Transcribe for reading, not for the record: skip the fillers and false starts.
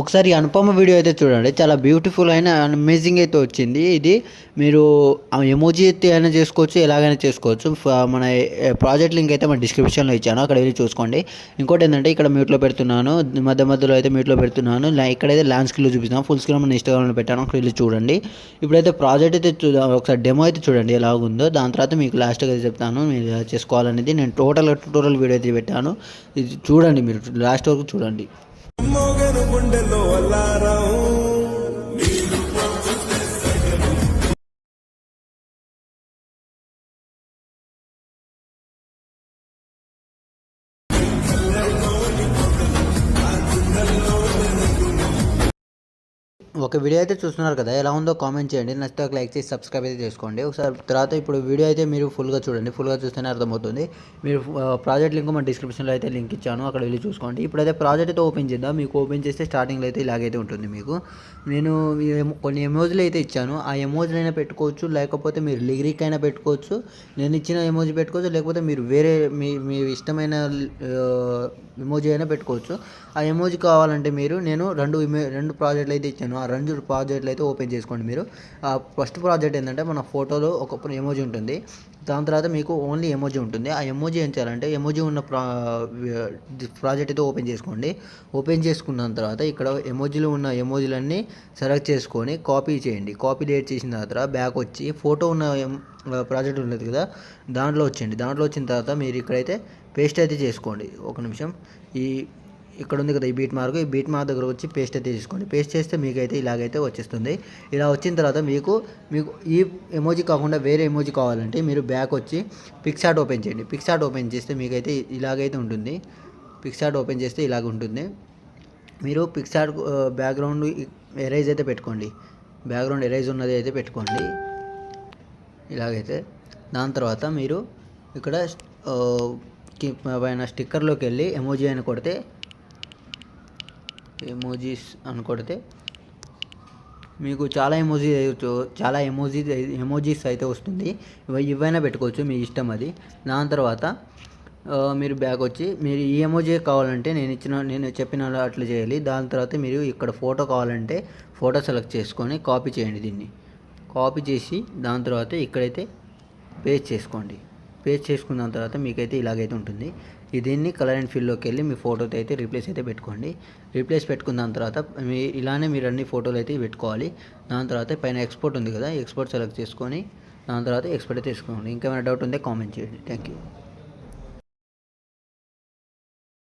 ఒకసారి అనుపమ వీడియో అయితే చూడండి. చాలా బ్యూటిఫుల్ అయిన అమేజింగ్ అయితే వచ్చింది. ఇది మీరు ఎమోజీ అయితే అయినా చేసుకోవచ్చు, ఎలాగైనా చేసుకోవచ్చు. మన ప్రాజెక్ట్ లింక్ అయితే మన డిస్క్రిప్షన్లో ఇచ్చాను, అక్కడ వెళ్ళి చూసుకోండి. ఇంకోటి ఏంటంటే ఇక్కడ మ్యూట్లో పెడుతున్నాను, మధ్యలో అయితే మ్యూట్లో పెడుతున్నాను. ఇక్కడైతే ల్యాండ్ స్క్రీన్లో చూపిస్తాను, ఫుల్ స్క్రీన్ మన ఇన్స్టాగ్రామ్లో పెట్టాను, అక్కడ వెళ్ళి చూడండి. ఇప్పుడైతే ప్రాజెక్ట్ అయితే ఒకసారి డెమో అయితే చూడండి ఎలాగుందో. దాని తర్వాత మీకు లాస్ట్గా అయితే చెప్తాను మీరు ఎలా చేసుకోవాలనేది. నేను ట్యూటోరియల్ వీడియో అయితే పెట్టాను, ఇది చూడండి, మీరు లాస్ట్ వరకు చూడండి. గుండెలో అల్లారం ఒక వీడియో అయితే చూస్తున్నారు కదా, ఎలా ఉందో కామెంట్ చేయండి. నచ్చితే ఒక లైక్ చేసి సబ్స్క్రైబ్ అయితే చేసుకోండి. ఒకసారి తర్వాత ఇప్పుడు వీడియో అయితే మీరు ఫుల్గా చూడండి, ఫుల్గా చూస్తేనే అర్థమవుతుంది. మీరు ప్రాజెక్ట్ లింక్ మన డిస్క్రిప్షన్లో అయితే లింక్ ఇచ్చాను, అక్కడ వెళ్ళి చూసుకోండి. ఇప్పుడైతే ప్రాజెక్ట్ అయితే ఓపెన్ చేద్దాం. మీకు ఓపెన్ చేస్తే స్టార్టింగ్లో అయితే ఇలాగైతే ఉంటుంది. మీకు నేను కొన్ని ఎమోజీలు అయితే ఇచ్చాను, ఆ ఎమోజీలు అయినా పెట్టుకోవచ్చు, లేకపోతే మీరు లిరిక్ అయినా పెట్టుకోవచ్చు. నేను ఇచ్చిన ఎమోజీ పెట్టుకోవచ్చు, లేకపోతే మీరు వేరే మీ ఇష్టమైన ఎమోజీ అయినా పెట్టుకోవచ్చు. ఆ ఎమోజీ కావాలంటే నేను రెండు ప్రాజెక్టులు అయితే ఇచ్చాను, ఆ రెండు ప్రాజెక్టులు అయితే ఓపెన్ చేసుకోండి. మీరు ఫస్ట్ ప్రాజెక్ట్ ఏంటంటే మన ఫోటోలో ఒక ఎమోజీ ఉంటుంది, దాని తర్వాత మీకు ఓన్లీ ఎమోజీ ఉంటుంది. ఆ ఎమోజీ ఏం చేయాలంటే ఎమోజీ ఉన్న ప్రాజెక్ట్ అయితే ఓపెన్ చేసుకోండి. ఓపెన్ చేసుకున్న తర్వాత ఇక్కడ ఎమోజీలో ఉన్న ఎమోజీలన్నీ సెలెక్ట్ చేసుకొని కాపీ చేయండి. కాపీ డేట్ చేసిన తర్వాత బ్యాక్ వచ్చి ఫోటో ఉన్న ప్రాజెక్ట్ ఉండదు కదా, దాంట్లో వచ్చేయండి. దాంట్లో వచ్చిన తర్వాత మీరు ఇక్కడైతే పేస్ట్ అయితే చేసుకోండి. ఒక నిమిషం, ఇక్కడ ఉంది కదా ఈ బీట్ మార్క్ దగ్గర వచ్చి పేస్ట్ అయితే తీసుకోండి. పేస్ట్ చేస్తే మీకైతే ఇలాగైతే వచ్చేస్తుంది. ఇలా వచ్చిన తర్వాత మీకు ఈ ఎమోజీ కాకుండా వేరే ఎమోజీ కావాలంటే మీరు బ్యాక్ వచ్చి పిక్సార్ట్ ఓపెన్ చేయండి. పిక్సార్ట్ ఓపెన్ చేస్తే మీకైతే ఇలాగైతే ఉంటుంది. పిక్సార్ట్ ఓపెన్ చేస్తే ఇలాగ ఉంటుంది. మీరు పిక్సార్ట్ బ్యాక్గ్రౌండ్ ఎరేజ్ అయితే పెట్టుకోండి, బ్యాక్గ్రౌండ్ ఎరేజ్ ఉన్నది అయితే పెట్టుకోండి ఇలాగైతే. దాని తర్వాత మీరు ఇక్కడ పైన స్టిక్కర్లోకి వెళ్ళి ఎమోజీ అని కొడితే మీకు చాలా ఎమోజీస్ అయితే వస్తుంది. ఇవైనా పెట్టుకోవచ్చు, మీ ఇష్టం అది. దాని తర్వాత మీరు బ్యాక్ వచ్చి మీరు ఈ ఎమోజీ కావాలంటే నేను చెప్పిన అట్లా చేయాలి. దాని తర్వాత మీరు ఇక్కడ ఫోటో కావాలంటే ఫోటో సెలెక్ట్ చేసుకొని కాపీ చేయండి. దీన్ని కాపీ చేసి దాని తర్వాత ఇక్కడైతే పేస్ట్ చేసుకోండి. పేస్ట్ చేసుకున్న తర్వాత మీకైతే ఇలాగైతే ఉంటుంది. దీన్ని కలర్ అండ్ ఫిల్లోకి వెళ్ళి మీ ఫోటోతో అయితే రీప్లేస్ అయితే పెట్టుకోండి. రీప్లేస్ పెట్టుకున్న దాని తర్వాత ఇలానే మీరు అన్ని ఫోటోలు అయితే పెట్టుకోవాలి. దాని తర్వాత పైన ఎక్స్పోర్ట్ ఉంది కదా, ఎక్స్పోర్ట్ సెలెక్ట్ చేసుకొని దాని తర్వాత ఎక్స్పోర్ట్ అయితే తీసుకోండి. ఇంకేమైనా డౌట్ ఉంటే కామెంట్ చేయండి. Thank you.